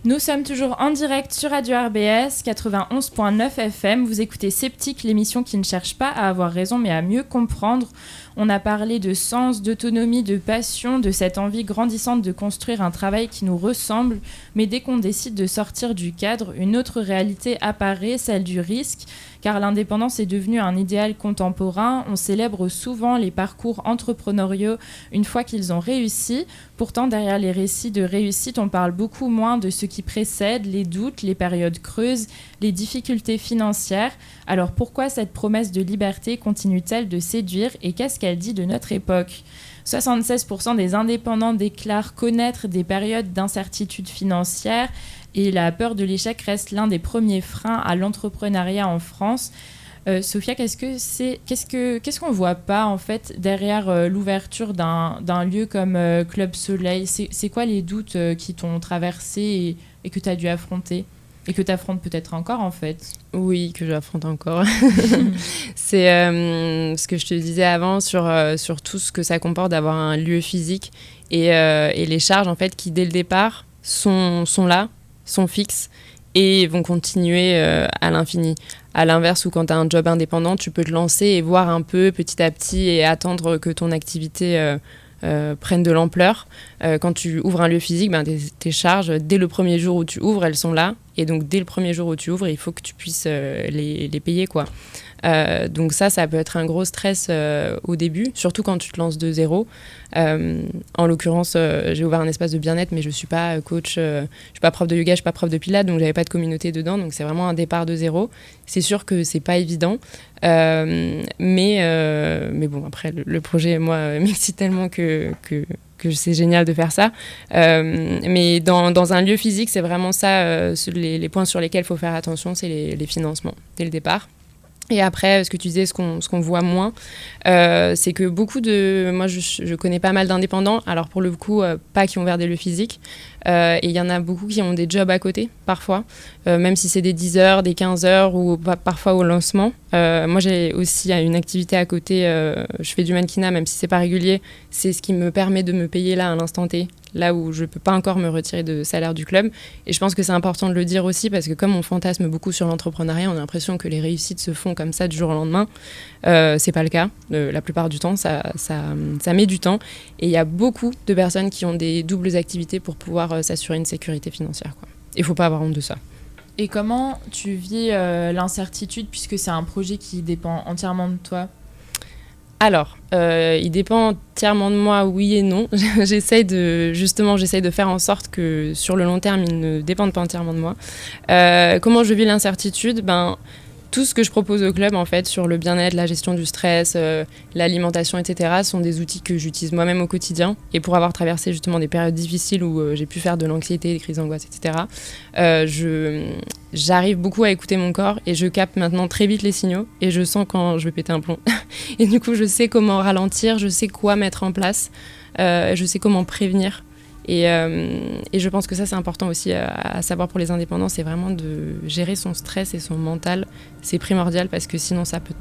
Nous sommes toujours en direct sur Radio RBS 91.9 FM. Vous écoutez Sceptique, l'émission qui ne cherche pas à avoir raison mais à mieux comprendre. On a parlé de sens, d'autonomie, de passion, de cette envie grandissante de construire un travail qui nous ressemble. Mais dès qu'on décide de sortir du cadre, une autre réalité apparaît, celle du risque. Car l'indépendance est devenue un idéal contemporain. On célèbre souvent les parcours entrepreneuriaux une fois qu'ils ont réussi. Pourtant, derrière les récits de réussite, on parle beaucoup moins de ce qui précède, les doutes, les périodes creuses, les difficultés financières. Alors pourquoi cette promesse de liberté continue-t-elle de séduire et qu'est-ce qu'elle dit de notre époque ? 76% des indépendants déclarent connaître des périodes d'incertitude financière et la peur de l'échec reste l'un des premiers freins à l'entrepreneuriat en France. Sophia, qu'est-ce qu'on voit pas en fait derrière l'ouverture d'un lieu comme Club Soleil ? C'est quoi les doutes qui t'ont traversé et que tu as dû affronter ? Et que tu affrontes peut-être encore, en fait. Oui, que j'affronte encore. C'est ce que je te disais avant sur tout ce que ça comporte d'avoir un lieu physique et les charges, en fait, qui, dès le départ, sont là, sont fixes et vont continuer à l'infini. À l'inverse, où quand tu as un job indépendant, tu peux te lancer et voir un peu petit à petit et attendre que ton activité prennent de l'ampleur. Quand tu ouvres un lieu physique, tes charges, dès le premier jour où tu ouvres, elles sont là. Et donc, dès le premier jour où tu ouvres, il faut que tu puisses les payer, quoi. Donc ça peut être un gros stress au début, surtout quand tu te lances de zéro. En l'occurrence, j'ai ouvert un espace de bien-être, mais je ne suis pas coach, je ne suis pas prof de yoga, je ne suis pas prof de pilates, donc je n'avais pas de communauté dedans. Donc c'est vraiment un départ de zéro. C'est sûr que ce n'est pas évident. Mais bon, après, le projet, moi, m'excite tellement que c'est génial de faire ça. Mais dans un lieu physique, c'est vraiment ça, les points sur lesquels il faut faire attention, c'est les financements, dès le départ. Et après, ce que tu disais, ce qu'on voit moins, c'est que moi, je connais pas mal d'indépendants, alors pour le coup, pas qui ont ouvert des lieux physiques, et il y en a beaucoup qui ont des jobs à côté, parfois, même si c'est des 10 heures, des 15 heures, ou parfois au lancement. Moi, j'ai aussi une activité à côté, je fais du mannequinat, même si c'est pas régulier, c'est ce qui me permet de me payer là, à l'instant T, là où je peux pas encore me retirer de salaire du club. Et je pense que c'est important de le dire aussi, parce que comme on fantasme beaucoup sur l'entrepreneuriat, on a l'impression que les réussites se font comme ça du jour au lendemain. C'est pas le cas. La plupart du temps, ça met du temps. Et il y a beaucoup de personnes qui ont des doubles activités pour pouvoir s'assurer une sécurité financière, quoi. Il faut pas avoir honte de ça. Et comment tu vis l'incertitude, puisque c'est un projet qui dépend entièrement de toi ? Alors, il dépend entièrement de moi, oui et non. J'essaye de faire en sorte que sur le long terme, il ne dépende pas entièrement de moi. Comment je vis l'incertitude ? Tout ce que je propose au club, en fait, sur le bien-être, la gestion du stress, l'alimentation, etc., sont des outils que j'utilise moi-même au quotidien. Et pour avoir traversé justement des périodes difficiles où j'ai pu faire de l'anxiété, des crises d'angoisse, etc., j'arrive beaucoup à écouter mon corps et je capte maintenant très vite les signaux et je sens quand je vais péter un plomb. Et du coup, je sais comment ralentir, je sais quoi mettre en place, je sais comment prévenir. Et je pense que ça, c'est important aussi à savoir pour les indépendants, c'est vraiment de gérer son stress et son mental. C'est primordial parce que sinon, ça peut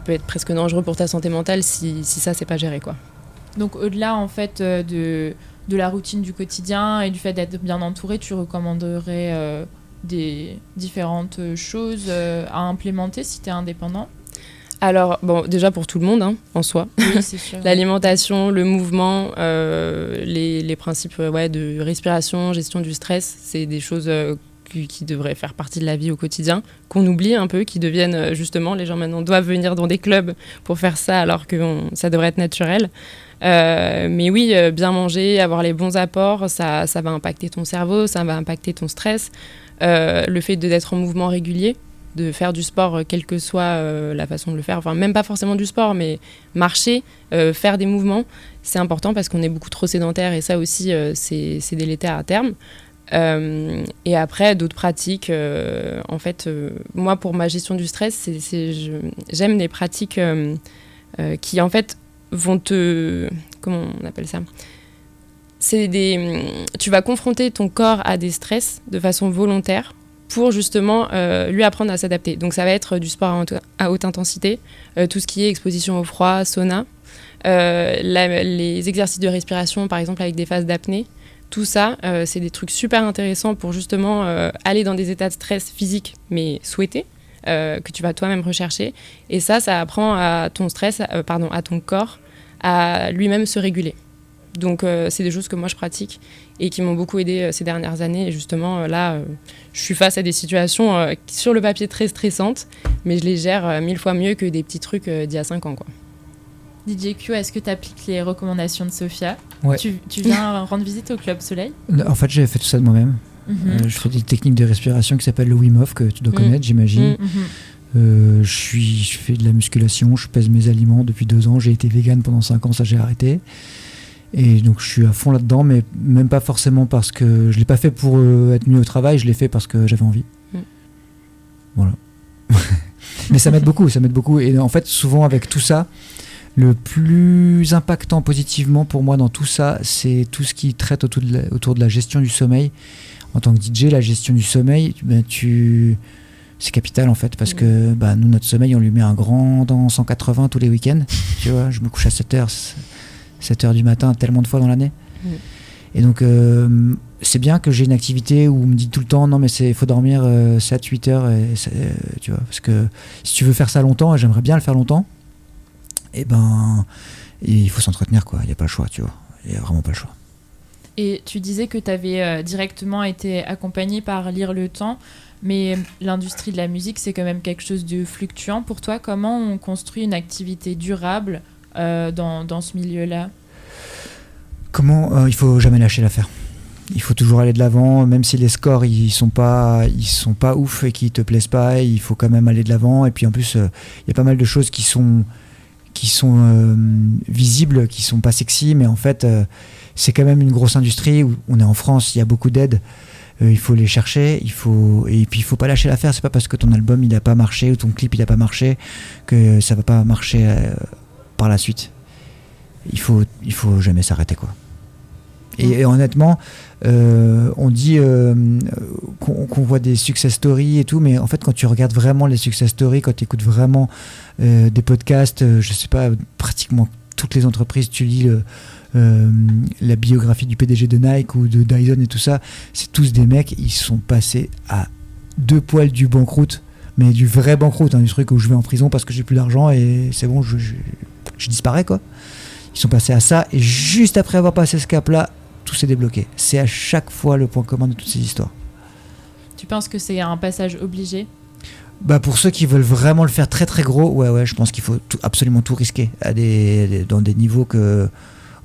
être presque dangereux pour ta santé mentale si ça, c'est pas géré, quoi. Donc, au-delà, en fait, de la routine du quotidien et du fait d'être bien entouré, tu recommanderais des différentes choses à implémenter si tu es indépendant ? Alors, bon, déjà pour tout le monde, en soi. Oui, c'est sûr. L'alimentation, le mouvement, les principes de respiration, gestion du stress, c'est des choses qui devraient faire partie de la vie au quotidien, qu'on oublie un peu, qui deviennent justement, les gens maintenant doivent venir dans des clubs pour faire ça alors que ça devrait être naturel. Mais oui, bien manger, avoir les bons apports, ça va impacter ton cerveau, ça va impacter ton stress. Le fait d'être en mouvement régulier, de faire du sport, quelle que soit la façon de le faire, enfin même pas forcément du sport, mais marcher, faire des mouvements, c'est important parce qu'on est beaucoup trop sédentaire et ça aussi, c'est délétère à terme. Et après, d'autres pratiques, en fait, moi pour ma gestion du stress, j'aime les pratiques qui en fait vont comment on appelle ça ? Tu vas confronter ton corps à des stress de façon volontaire pour justement lui apprendre à s'adapter. Donc ça va être du sport à haute intensité, tout ce qui est exposition au froid, sauna, les exercices de respiration par exemple avec des phases d'apnée, Tout ça, c'est des trucs super intéressants pour justement aller dans des états de stress physique, mais souhaités, que tu vas toi-même rechercher. Et ça apprend à ton à ton corps, à lui-même se réguler. Donc, c'est des choses que moi, je pratique et qui m'ont beaucoup aidée ces dernières années. Et justement, là, je suis face à des situations sur le papier très stressantes, mais je les gère 1000 fois mieux que des petits trucs d'il y a 5 ans, quoi. DJ Q, est-ce que tu appliques les recommandations de Sophia ? Ouais. Tu viens rendre visite au Club Soleil ? En fait, j'ai fait tout ça de moi-même. Je fais des techniques de respiration qui s'appellent le Wim Hof, que tu dois connaître, j'imagine. Je fais de la musculation, je pèse mes aliments depuis 2 ans. J'ai été vegan pendant 5 ans, ça j'ai arrêté. Et donc je suis à fond là-dedans, mais même pas forcément parce que je l'ai pas fait pour être mieux au travail, je l'ai fait parce que j'avais envie. Voilà. Mais ça m'aide beaucoup. Et en fait, souvent avec tout ça, le plus impactant positivement pour moi dans tout ça, c'est tout ce qui traite autour de la gestion du sommeil. En tant que DJ, la gestion du sommeil, c'est capital en fait, parce que nous, notre sommeil, on lui met un grand dans 180 tous les week-ends. Tu vois, je me couche à 7h du matin tellement de fois dans l'année. Et donc, c'est bien que j'ai une activité où on me dit tout le temps, non mais il faut dormir 7-8 heures, tu vois, parce que si tu veux faire ça longtemps, et j'aimerais bien le faire longtemps, il faut s'entretenir, quoi. Il n'y a pas le choix, tu vois. Il n'y a vraiment pas le choix. Et tu disais que tu avais directement été accompagné par Lire le Temps, mais l'industrie de la musique, c'est quand même quelque chose de fluctuant. Pour toi, comment on construit une activité durable dans ce milieu-là ? Il faut jamais lâcher l'affaire. Il faut toujours aller de l'avant, même si les scores ils sont pas ouf et qui te plaisent pas, il faut quand même aller de l'avant. Et puis en plus, il y a pas mal de choses qui sont visibles, qui sont pas sexy, mais en fait c'est quand même une grosse industrie où on est en France, il y a beaucoup d'aides, il faut les chercher, et puis il faut pas lâcher l'affaire. C'est pas parce que ton album il a pas marché ou ton clip il a pas marché que ça va pas marcher par la suite. Il faut jamais s'arrêter, quoi. Et honnêtement, on dit qu'on voit des success stories et tout, mais en fait, quand tu regardes vraiment les success stories, quand tu écoutes vraiment des podcasts, je sais pas, pratiquement toutes les entreprises, tu lis la biographie du PDG de Nike ou de Dyson et tout ça, c'est tous des mecs, ils sont passés à 2 poils du banqueroute, mais du vrai banqueroute, du truc où je vais en prison parce que j'ai plus d'argent et c'est bon, je disparais, quoi. Ils sont passés à ça, et juste après avoir passé ce cap-là, tout s'est débloqué. C'est à chaque fois le point commun de toutes ces histoires. Tu penses que c'est un passage obligé ? Pour ceux qui veulent vraiment le faire très très gros, ouais, je pense qu'il faut absolument tout risquer dans des niveaux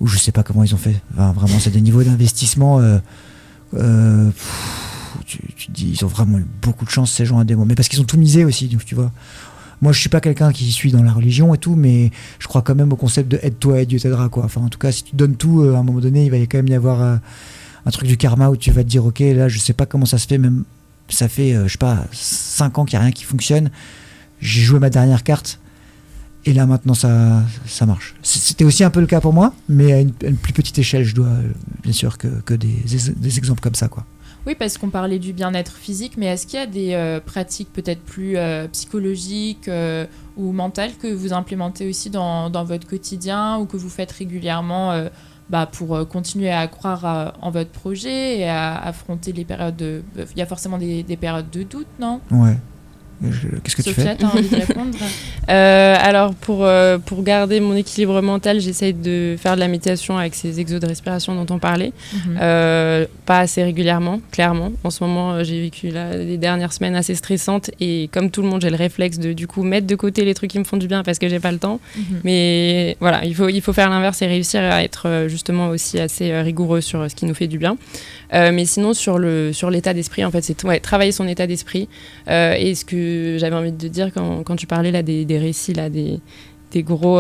où je sais pas comment ils ont fait. Enfin, vraiment, c'est des niveaux d'investissement. Tu te dis, ils ont vraiment eu beaucoup de chance, ces gens, à des moments. Mais parce qu'ils ont tout misé aussi, donc, tu vois. Moi, je suis pas quelqu'un qui suit dans la religion et tout, mais je crois quand même au concept de aide-toi et Dieu t'aidera, quoi. Enfin, en tout cas, si tu donnes tout, à un moment donné, il va quand même y avoir un truc du karma où tu vas te dire, ok, là, je sais pas comment ça se fait, même ça fait, je sais pas, 5 ans qu'il n'y a rien qui fonctionne. J'ai joué ma dernière carte et là, maintenant, ça marche. C'était aussi un peu le cas pour moi, mais à une plus petite échelle, je dois, bien sûr, que des exemples comme ça, quoi. Oui, parce qu'on parlait du bien-être physique, mais est-ce qu'il y a des pratiques peut-être plus psychologiques ou mentales que vous implémentez aussi dans votre quotidien ou que vous faites régulièrement pour continuer à croire en votre projet et à affronter les périodes de... Il y a forcément des périodes de doute, non ? Ouais. Qu'est-ce que Sophia, tu fais ? t'as envie de répondre ? Alors, pour garder mon équilibre mental, j'essaye de faire de la méditation avec ces exos de respiration dont on parlait. Pas assez régulièrement, clairement. En ce moment, j'ai vécu les dernières semaines assez stressantes et comme tout le monde, j'ai le réflexe de du coup mettre de côté les trucs qui me font du bien parce que j'ai pas le temps. Mais voilà, il faut faire l'inverse et réussir à être justement aussi assez rigoureux sur ce qui nous fait du bien. Mais sinon, sur l'état d'esprit, en fait, c'est travailler son état d'esprit. Et ce que j'avais envie de dire quand tu parlais là des récits là, des gros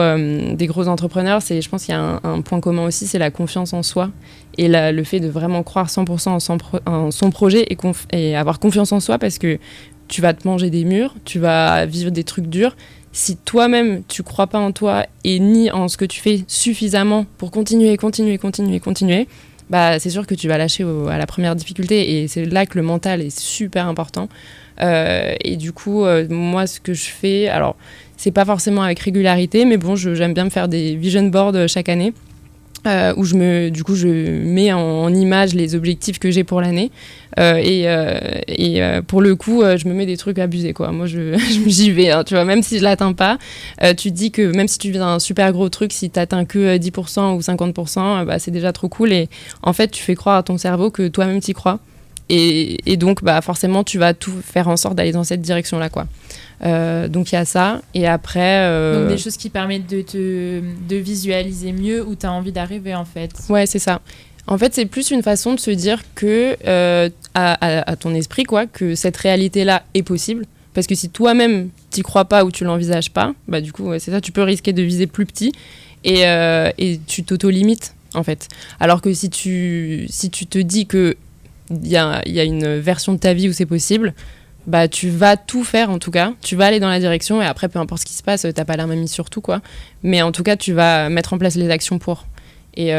entrepreneurs, je pense qu'il y a un point commun aussi, c'est la confiance en soi et le fait de vraiment croire 100% en son projet et avoir confiance en soi, parce que tu vas te manger des murs, tu vas vivre des trucs durs. Si toi-même tu crois pas en toi et ni en ce que tu fais suffisamment pour continuer, c'est sûr que tu vas lâcher à la première difficulté, et c'est là que le mental est super important. Et du coup, moi, ce que je fais, alors, c'est pas forcément avec régularité, mais bon, j'aime bien me faire des vision boards chaque année. où je mets en image les objectifs que j'ai pour l'année. Pour le coup, je me mets des trucs abusés, quoi. Moi, j'y vais, hein, tu vois, même si je l'atteins pas. Tu te dis que même si tu vis un super gros truc, si tu n'atteins que 10% ou 50%, c'est déjà trop cool. Et en fait, tu fais croire à ton cerveau que toi-même t'y crois. Et donc, forcément, tu vas tout faire en sorte d'aller dans cette direction-là, quoi. Donc il y a ça, et après donc des choses qui permettent de visualiser mieux où tu as envie d'arriver, en fait. Ouais, c'est ça. En fait, c'est plus une façon de se dire que à ton esprit, quoi, que cette réalité-là est possible, parce que si toi-même t'y crois pas ou tu l'envisages pas, du coup c'est ça, tu peux risquer de viser plus petit et tu t'auto-limites, en fait. Alors que si tu te dis que il y a une version de ta vie où c'est possible, tu vas tout faire, en tout cas. Tu vas aller dans la direction, et après, peu importe ce qui se passe, t'as pas la main mise sur tout, quoi. Mais en tout cas, tu vas mettre en place les actions pour. Et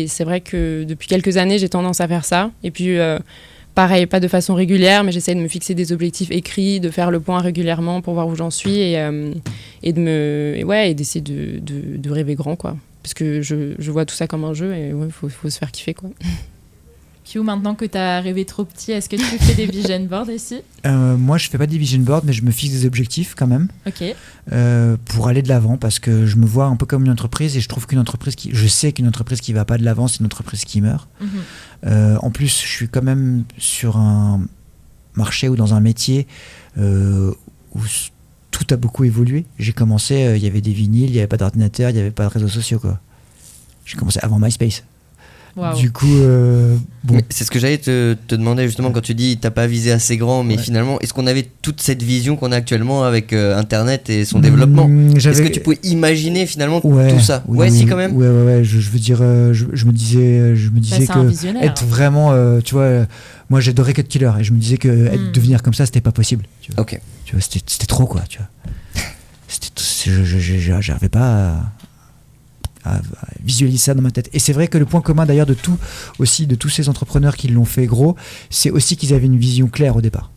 c'est vrai que depuis quelques années, j'ai tendance à faire ça. Et puis, pareil, pas de façon régulière, mais j'essaie de me fixer des objectifs écrits, de faire le point régulièrement pour voir où j'en suis, et d'essayer de rêver grand, quoi. Parce que je vois tout ça comme un jeu, et faut se faire kiffer, quoi. Piu, maintenant que tu as rêvé trop petit, est-ce que tu fais des vision boards ici ? Moi, je fais pas des vision boards, mais je me fixe des objectifs quand même. Ok. Pour aller de l'avant, parce que je me vois un peu comme une entreprise, et je trouve je sais qu'une entreprise qui va pas de l'avant, c'est une entreprise qui meurt. En plus, je suis quand même sur un marché ou dans un métier où tout a beaucoup évolué. J'ai commencé, il y avait des vinyles, il n'y avait pas d'ordinateur, il n'y avait pas de réseaux sociaux, quoi. J'ai commencé avant MySpace. Wow. Du coup, bon. C'est ce que j'allais te demander justement quand tu dis t'as pas visé assez grand, mais finalement, est-ce qu'on avait toute cette vision qu'on a actuellement avec Internet et son développement ? Est-ce que tu pouvais imaginer finalement tout ça ? Oui, si quand même. Ouais. Je veux dire, je me disais que être vraiment, tu vois, moi j'adorais Cut Killer, et je me disais que devenir comme ça, c'était pas possible. Tu vois. Ok. Tu vois, c'était trop, quoi. Tu vois, j'arrivais pas à visualiser ça dans ma tête. Et c'est vrai que le point commun d'ailleurs de tous ces entrepreneurs qui l'ont fait gros, c'est aussi qu'ils avaient une vision claire au départ.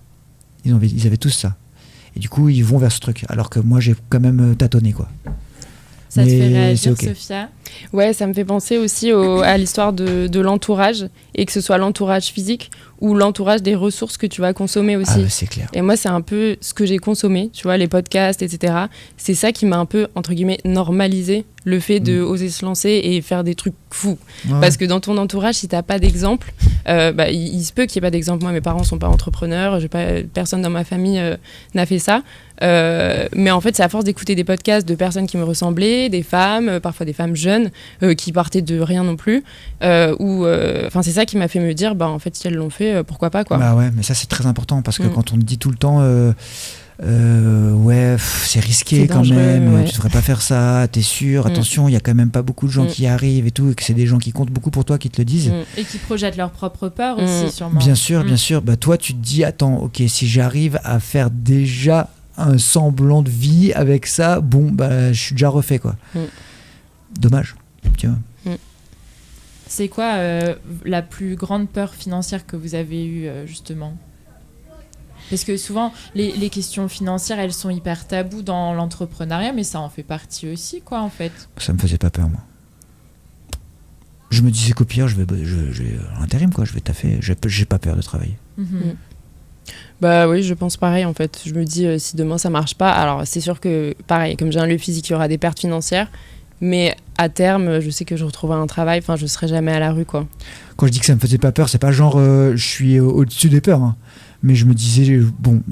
Ils avaient tous ça. Et du coup, ils vont vers ce truc. Alors que moi, j'ai quand même tâtonné, quoi. Ça te fait réagir, Sophia ? Ouais, ça me fait penser aussi à l'histoire de l'entourage, et que ce soit l'entourage physique ou l'entourage des ressources que tu vas consommer aussi. C'est clair. Et moi, c'est un peu ce que j'ai consommé, tu vois, les podcasts, etc. C'est ça qui m'a un peu, entre guillemets, normalisé le fait de oser se lancer et faire des trucs fous. Ouais. Parce que dans ton entourage, si t'as pas d'exemple, il se peut qu'il n'y ait pas d'exemple. Moi, mes parents sont pas entrepreneurs, personne dans ma famille n'a fait ça. Mais en fait, c'est à force d'écouter des podcasts de personnes qui me ressemblaient, des femmes, parfois des femmes jeunes, qui partaient de rien non plus. C'est ça qui m'a fait me dire, en fait, si elles l'ont fait, pourquoi pas, quoi. Ouais, mais ça, c'est très important, parce que quand on te dit tout le temps... c'est risqué, c'est quand dangereux, même, tu devrais pas faire ça, t'es sûr, attention, il y a quand même pas beaucoup de gens qui arrivent et tout, et que c'est des gens qui comptent beaucoup pour toi qui te le disent. Et qui projettent leur propre peur aussi, sûrement. Bien sûr. Toi, tu te dis, attends, ok, si j'arrive à faire déjà un semblant de vie avec ça, je suis déjà refait, quoi. Dommage, tu vois. C'est quoi la plus grande peur financière que vous avez eue, justement ? Parce que souvent, les questions financières, elles sont hyper tabous dans l'entrepreneuriat, mais ça en fait partie aussi, quoi, en fait. Ça me faisait pas peur, moi. Je me disais qu'au pire, je vais l'intérim, quoi. Je vais taffer. J'ai pas peur de travailler. Oui, je pense pareil, en fait. Je me dis, si demain ça marche pas, alors c'est sûr que, pareil, comme j'ai un lieu physique, il y aura des pertes financières, mais à terme, je sais que je retrouverai un travail, je serai jamais à la rue, quoi. Quand je dis que ça me faisait pas peur, c'est pas genre je suis au-dessus des peurs, hein. Mais je me disais,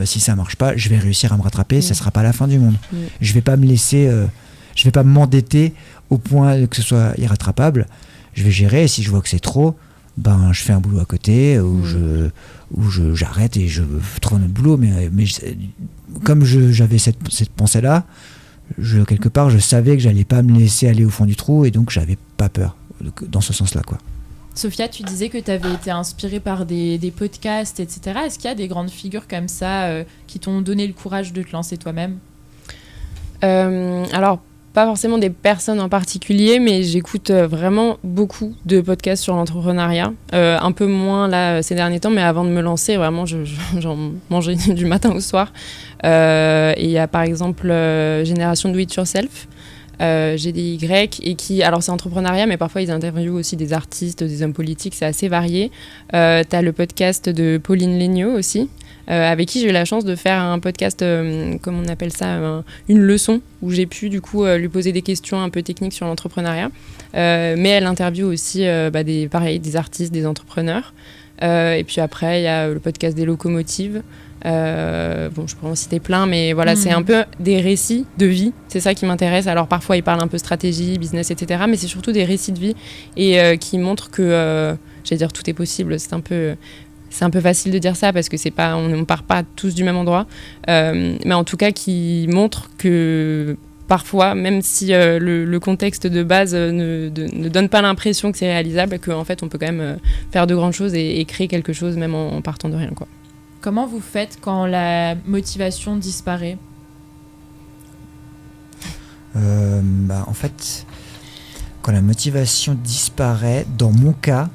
si ça marche pas, je vais réussir à me rattraper, ça sera pas la fin du monde. Je vais pas me laisser, je vais pas m'endetter au point que ce soit irrattrapable. Je vais gérer, et si je vois que c'est trop, je fais un boulot à côté, ou j'arrête et je trouve un autre boulot. Mais comme j'avais cette pensée-là, quelque part, je savais que j'allais pas me laisser aller au fond du trou, et donc j'avais pas peur dans ce sens-là, quoi. Sophia, tu disais que tu avais été inspirée par des podcasts, etc. Est-ce qu'il y a des grandes figures comme ça qui t'ont donné le courage de te lancer toi-même ? Alors, pas forcément des personnes en particulier, mais j'écoute vraiment beaucoup de podcasts sur l'entrepreneuriat. Un peu moins là ces derniers temps, mais avant de me lancer, vraiment, j'en mangeais du matin au soir. Et il y a par exemple Génération Do It Yourself. GDY, et qui, alors c'est entrepreneuriat, mais parfois ils interviewent aussi des artistes, des hommes politiques, c'est assez varié. T'as le podcast de Pauline Léniaud aussi, avec qui j'ai eu la chance de faire un podcast, comme on appelle ça, une leçon, où j'ai pu du coup lui poser des questions un peu techniques sur l'entrepreneuriat. Mais elle interviewe aussi des artistes, des entrepreneurs. Et puis après, il y a le podcast des locomotives. Je pourrais en citer plein, mais voilà, c'est un peu des récits de vie. C'est ça qui m'intéresse. Alors parfois, ils parlent un peu stratégie, business, etc. Mais c'est surtout des récits de vie et qui montrent que, j'allais dire, tout est possible. C'est un peu facile de dire ça parce que on part pas tous du même endroit. Mais en tout cas, qui montrent que parfois, même si le contexte de base ne donne pas l'impression que c'est réalisable, qu'en fait, on peut quand même faire de grandes choses et créer quelque chose même en partant de rien, quoi. Comment vous faites quand la motivation disparaît ? En fait, quand la motivation disparaît, dans mon cas,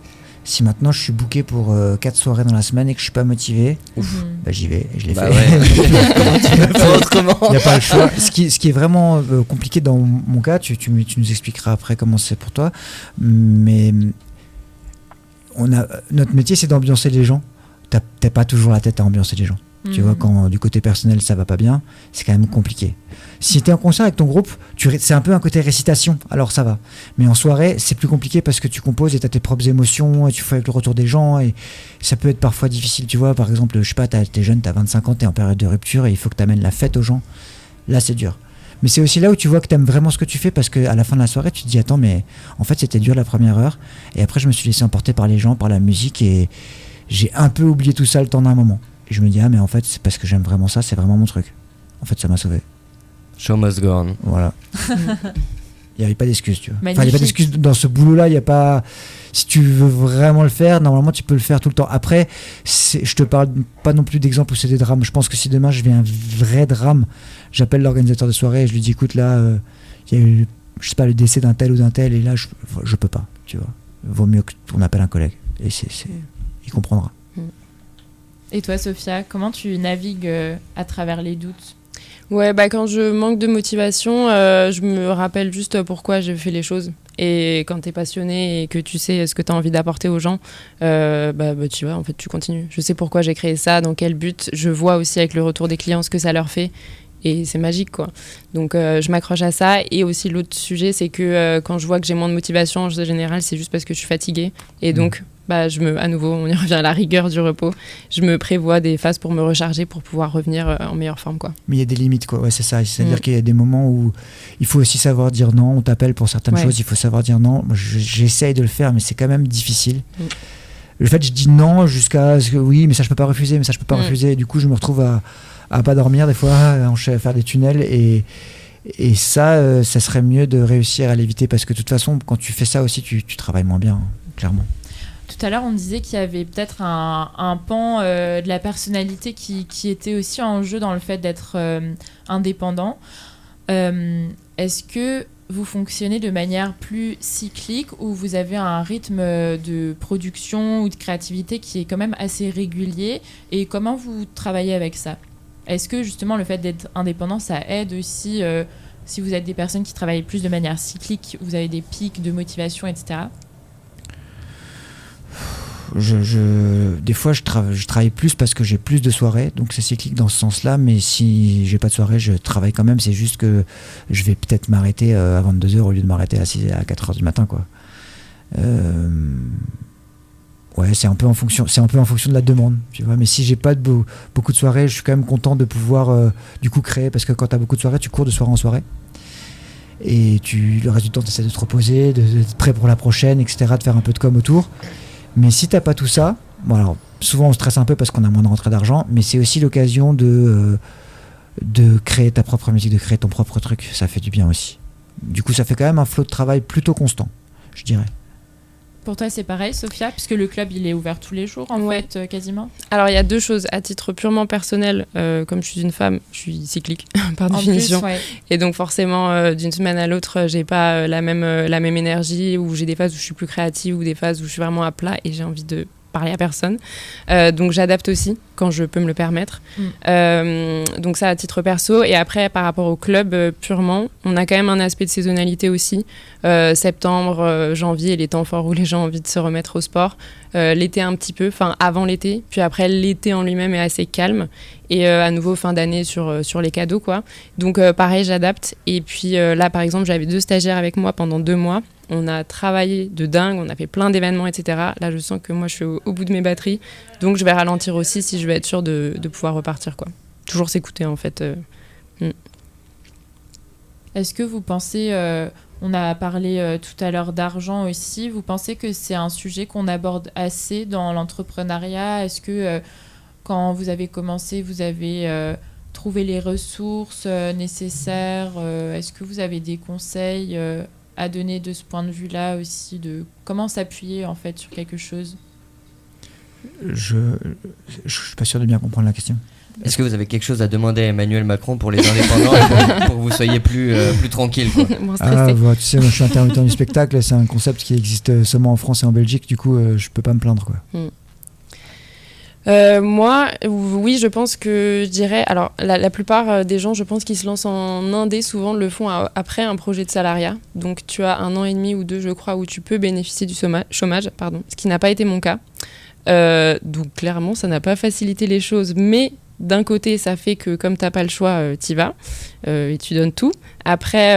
si maintenant je suis booké pour 4 soirées dans la semaine et que je suis pas motivé, j'y vais et je les fais. Ouais. Autrement. Il n'y a pas le choix. Ce qui est vraiment compliqué dans mon cas, tu nous expliqueras après comment c'est pour toi, mais notre métier, c'est d'ambiancer les gens. T'as pas toujours la tête à ambiancer les gens. Tu vois, quand du côté personnel ça va pas bien, c'est quand même compliqué. Si t'es en concert avec ton groupe, c'est un peu un côté récitation, alors ça va. Mais en soirée, c'est plus compliqué parce que tu composes et t'as tes propres émotions et tu fais avec le retour des gens et ça peut être parfois difficile. Tu vois, par exemple, je sais pas, t'es jeune, t'as 25 ans, t'es en période de rupture et il faut que t'amènes la fête aux gens. Là, c'est dur. Mais c'est aussi là où tu vois que t'aimes vraiment ce que tu fais parce qu'à la fin de la soirée, tu te dis attends, mais en fait, c'était dur la première heure et après, je me suis laissé emporter par les gens, par la musique et j'ai un peu oublié tout ça le temps d'un moment. Et je me dis, mais en fait, c'est parce que j'aime vraiment ça, c'est vraiment mon truc. En fait, ça m'a sauvé. Show must go on. Voilà. Il n'y avait pas d'excuse, tu vois. Enfin, il n'y a pas d'excuse dans ce boulot-là, il n'y a pas... Si tu veux vraiment le faire, normalement, tu peux le faire tout le temps. Après, je te parle pas non plus d'exemples où c'est des drames. Je pense que si demain, je vis un vrai drame, j'appelle l'organisateur de soirée et je lui dis, écoute, là, il y a eu, je sais pas, le décès d'un tel ou d'un tel, et là, je peux pas, tu vois. Vaut mieux qu'on appelle un collègue. Et il comprendra. Et toi, Sophia, comment tu navigues à travers les doutes ? Ouais, quand je manque de motivation, je me rappelle juste pourquoi j'ai fait les choses. Et quand t'es passionné et que tu sais ce que t'as envie d'apporter aux gens, tu vois, en fait, tu continues. Je sais pourquoi j'ai créé ça, dans quel but. Je vois aussi avec le retour des clients ce que ça leur fait. Et c'est magique, quoi. Donc, je m'accroche à ça. Et aussi, l'autre sujet, c'est que quand je vois que j'ai moins de motivation, en général, c'est juste parce que je suis fatiguée. Et donc, à nouveau, on y revient à la rigueur du repos. Je me prévois des phases pour me recharger, pour pouvoir revenir en meilleure forme, quoi. Mais il y a des limites, quoi. Ouais, c'est ça. C'est-à-dire qu'il y a des moments où il faut aussi savoir dire non. On t'appelle pour certaines choses, il faut savoir dire non. Moi, j'essaye de le faire, mais c'est quand même difficile. Le fait, je dis non jusqu'à ce que oui, mais ça, je peux pas refuser, mais ça, je peux pas refuser. Et du coup, je me retrouve à pas dormir des fois, à faire des tunnels et ça serait mieux de réussir à l'éviter parce que de toute façon quand tu fais ça aussi tu travailles moins bien, clairement. Tout à l'heure on disait qu'il y avait peut-être un pan de la personnalité qui était aussi en jeu dans le fait d'être indépendant. Est-ce que vous fonctionnez de manière plus cyclique ou vous avez un rythme de production ou de créativité qui est quand même assez régulier et comment vous travaillez avec ça ? Est-ce que justement le fait d'être indépendant, ça aide aussi si vous êtes des personnes qui travaillent plus de manière cyclique, vous avez des pics de motivation, etc. Des fois, je travaille plus parce que j'ai plus de soirées, donc c'est cyclique dans ce sens-là, mais si j'ai pas de soirée, je travaille quand même, c'est juste que je vais peut-être m'arrêter à 22h au lieu de m'arrêter à 4h du matin, quoi. Ouais, c'est un peu en fonction de la demande, tu vois. Mais si j'ai pas beaucoup de soirées, je suis quand même content de pouvoir du coup créer, parce que quand t'as beaucoup de soirées, tu cours de soirée en soirée. Et le reste du temps, t'essaies de te reposer, d'être prêt pour la prochaine, etc., de faire un peu de com autour. Mais si t'as pas tout ça, bon alors souvent on stresse un peu parce qu'on a moins de rentrée d'argent, mais c'est aussi l'occasion de créer ta propre musique, de créer ton propre truc. Ça fait du bien aussi. Du coup, ça fait quand même un flot de travail plutôt constant, je dirais. Pour toi, c'est pareil, Sophia, puisque le club, il est ouvert tous les jours, en fait, quasiment. Alors, il y a deux choses. À titre purement personnel, comme je suis une femme, je suis cyclique, par définition. Plus, et donc, forcément, d'une semaine à l'autre, j'ai pas la même énergie, ou j'ai des phases où je suis plus créative, ou des phases où je suis vraiment à plat, et j'ai envie de parler à personne. Donc j'adapte aussi quand je peux me le permettre. Donc ça à titre perso. Et après, par rapport au club purement, on a quand même un aspect de saisonnalité aussi. Septembre, janvier, les temps forts où les gens ont envie de se remettre au sport. L'été un petit peu, enfin avant l'été. Puis après, l'été en lui-même est assez calme. Et à nouveau, fin d'année sur les cadeaux, quoi. Donc pareil, j'adapte. Et puis là, par exemple, j'avais 2 stagiaires avec moi pendant 2 mois. On a travaillé de dingue, on a fait plein d'événements, etc. Là, je sens que moi, je suis au bout de mes batteries. Donc, je vais ralentir aussi si je veux être sûre de pouvoir repartir, quoi. Toujours s'écouter, en fait. Est-ce que vous pensez... on a parlé tout à l'heure d'argent aussi. Vous pensez que c'est un sujet qu'on aborde assez dans l'entrepreneuriat ? Est-ce que quand vous avez commencé, vous avez trouvé les ressources nécessaires ? Est-ce que vous avez des conseils à donner de ce point de vue-là aussi, de comment s'appuyer en fait sur quelque chose ? Je suis pas sûr de bien comprendre la question. Est-ce que vous avez quelque chose à demander à Emmanuel Macron pour les indépendants pour que vous soyez plus tranquille, quoi. Tu sais, moi je suis intermittent du spectacle, c'est un concept qui existe seulement en France et en Belgique, du coup je peux pas me plaindre, quoi. Moi, oui, je pense que je dirais... Alors, la plupart des gens, je pense qu'ils se lancent en indé, souvent le font après un projet de salariat. Donc, tu as 1 an et demi ou 2, je crois, où tu peux bénéficier du chômage, ce qui n'a pas été mon cas. Donc, clairement, ça n'a pas facilité les choses. Mais d'un côté, ça fait que comme tu n'as pas le choix, tu y vas et tu donnes tout. Après,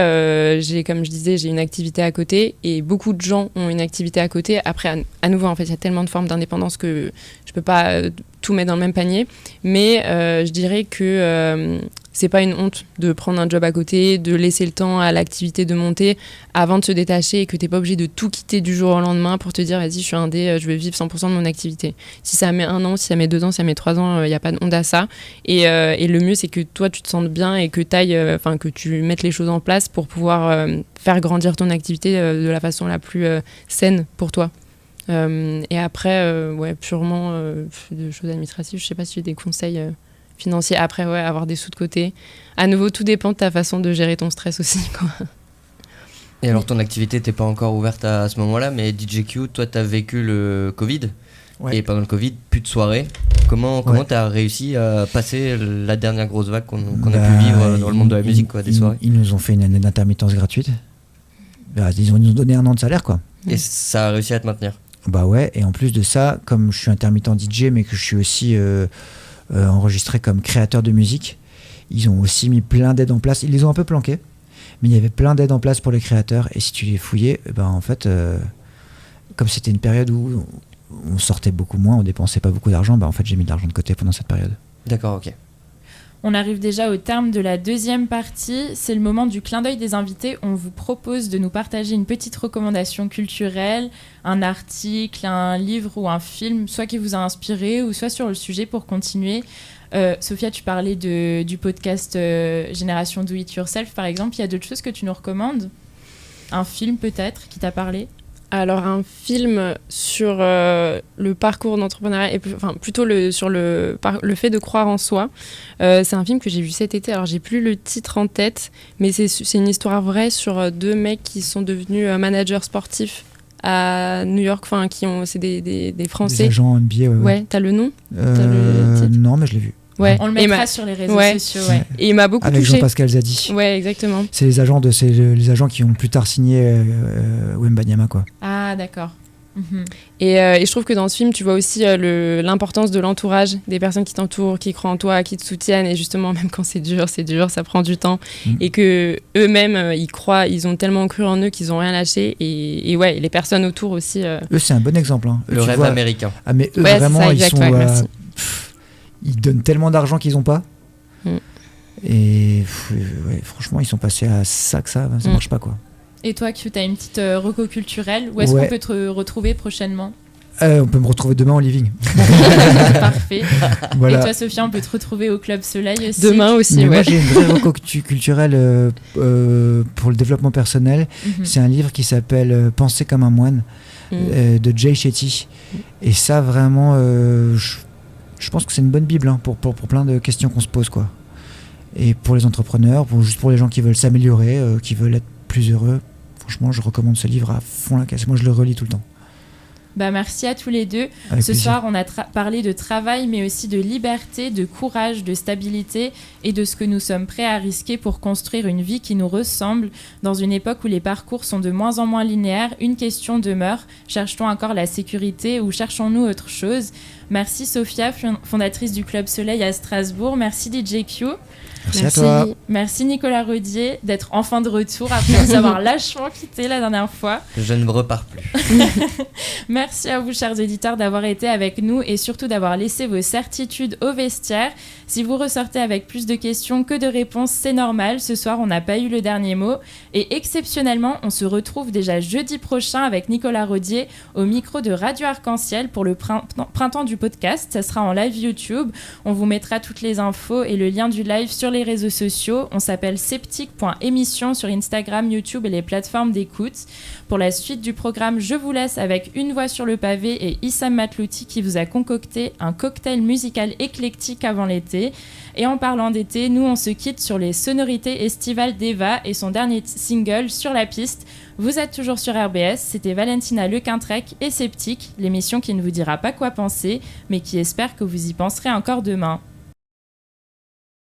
comme je disais, j'ai une activité à côté et beaucoup de gens ont une activité à côté. Après, à nouveau, en fait, il y a tellement de formes d'indépendance que je peux pas tout mettre dans le même panier. Mais je dirais que c'est pas une honte de prendre un job à côté, de laisser le temps à l'activité de monter avant de se détacher et que t'es pas obligé de tout quitter du jour au lendemain pour te dire vas-y, je suis indé, je vais vivre 100% de mon activité. Si ça met 1 an, si ça met 2 ans, si ça met 3 ans, il n'y a pas de honte à ça. Et le mieux, c'est que toi, tu te sentes bien et que que tu mettes les choses en place pour pouvoir faire grandir ton activité de la façon la plus saine pour toi. Et après, purement de choses administratives, je sais pas si j'ai des conseils financiers. Après, avoir des sous de côté. À nouveau, tout dépend de ta façon de gérer ton stress aussi, quoi. Et alors, ton activité n'était pas encore ouverte à ce moment-là, mais DJQ, toi, tu as vécu le Covid. Ouais. Et pendant le Covid, plus de soirées. Comment tu as réussi à passer la dernière grosse vague qu'on a pu vivre dans le monde de la musique, quoi, des soirées ? Ils nous ont fait une année d'intermittence gratuite. Ils nous ont donné 1 an de salaire, quoi. Et ça a réussi à te maintenir ? Bah ouais, et en plus de ça, comme je suis intermittent DJ, mais que je suis aussi enregistré comme créateur de musique, ils ont aussi mis plein d'aides en place. Ils les ont un peu planqués, mais il y avait plein d'aides en place pour les créateurs. Et si tu les fouillais, en fait, comme c'était une période où on sortait beaucoup moins, on dépensait pas beaucoup d'argent, en fait j'ai mis de l'argent de côté pendant cette période. D'accord, ok. On arrive déjà au terme de la 2e partie. C'est le moment du clin d'œil des invités. On vous propose de nous partager une petite recommandation culturelle, un article, un livre ou un film, soit qui vous a inspiré ou soit sur le sujet pour continuer. Sophia, tu parlais du podcast Génération Do It Yourself, par exemple. Il y a d'autres choses que tu nous recommandes ? Un film peut-être qui t'a parlé ? Alors un film sur le parcours d'entrepreneuriat et plutôt sur le fait de croire en soi. C'est un film que j'ai vu cet été. Alors j'ai plus le titre en tête, mais c'est une histoire vraie sur 2 mecs qui sont devenus managers sportifs à New York. C'est des Français. Des agents NBA. Ouais. T'as le nom ? Non, mais je l'ai vu. Ouais. On le mettra sur les réseaux sociaux. Ouais. Et il m'a beaucoup touché. Avec Jean-Pascal Zadi. Ouais, exactement. C'est les agents qui ont plus tard signé Wembanyama, quoi. Ah, d'accord. Mm-hmm. Et je trouve que dans ce film, tu vois aussi l'importance de l'entourage, des personnes qui t'entourent, qui croient en toi, qui te soutiennent. Et justement, même quand c'est dur, ça prend du temps. Et que eux-mêmes, ils croient, ils ont tellement cru en eux qu'ils n'ont rien lâché. Et les personnes autour aussi. Eux, c'est un bon exemple. Hein. Le rêve américain. Ah, mais eux, vraiment, ça, exact, ils donnent tellement d'argent qu'ils n'ont pas. Et franchement, ils sont passés à ça marche pas, quoi. Et toi, tu as une petite reco culturelle. Où est-ce qu'on peut te retrouver prochainement ? On peut me retrouver demain au living. Parfait. Voilà. Et toi, Sophia, on peut te retrouver au Club Soleil aussi. Demain aussi, mais moi, j'ai une vraie reco culturelle pour le développement personnel. C'est un livre qui s'appelle « Penser comme un moine » de Jay Shetty. Et ça, vraiment... je pense que c'est une bonne bible pour plein de questions qu'on se pose, quoi. Et pour les entrepreneurs, juste pour les gens qui veulent s'améliorer, qui veulent être plus heureux, franchement, je recommande ce livre à fond la caisse. Moi, je le relis tout le temps. Merci à tous les deux. Ce soir, on a parlé de travail, mais aussi de liberté, de courage, de stabilité et de ce que nous sommes prêts à risquer pour construire une vie qui nous ressemble. Dans une époque où les parcours sont de moins en moins linéaires, une question demeure. Cherche-t-on encore la sécurité ou cherchons-nous autre chose ? Merci Sophia, fondatrice du Club Soleil à Strasbourg. Merci DJQ. Merci à toi. Merci Nicolas Rodier d'être enfin de retour après nous avoir lâchement quitté la dernière fois. Je ne repars plus. Merci à vous, chers auditeurs, d'avoir été avec nous et surtout d'avoir laissé vos certitudes au vestiaire. Si vous ressortez avec plus de questions que de réponses, c'est normal. Ce soir, on n'a pas eu le dernier mot. Et exceptionnellement, on se retrouve déjà jeudi prochain avec Nicolas Rodier au micro de Radio Arc-en-Ciel pour le printemps du podcast. Ça sera en live YouTube. On vous mettra toutes les infos et le lien du live sur les réseaux sociaux. On s'appelle sceptique.émission sur Instagram, YouTube et les plateformes d'écoute. Pour la suite du programme, je vous laisse avec Une voix sur le pavé et Issam Matlouti qui vous a concocté un cocktail musical éclectique avant l'été. Et en parlant d'été, nous on se quitte sur les sonorités estivales d'Eva et son dernier single Sur la piste. Vous êtes toujours sur RBS, c'était Valentina Lequintrec et Sceptique, l'émission qui ne vous dira pas quoi penser, mais qui espère que vous y penserez encore demain.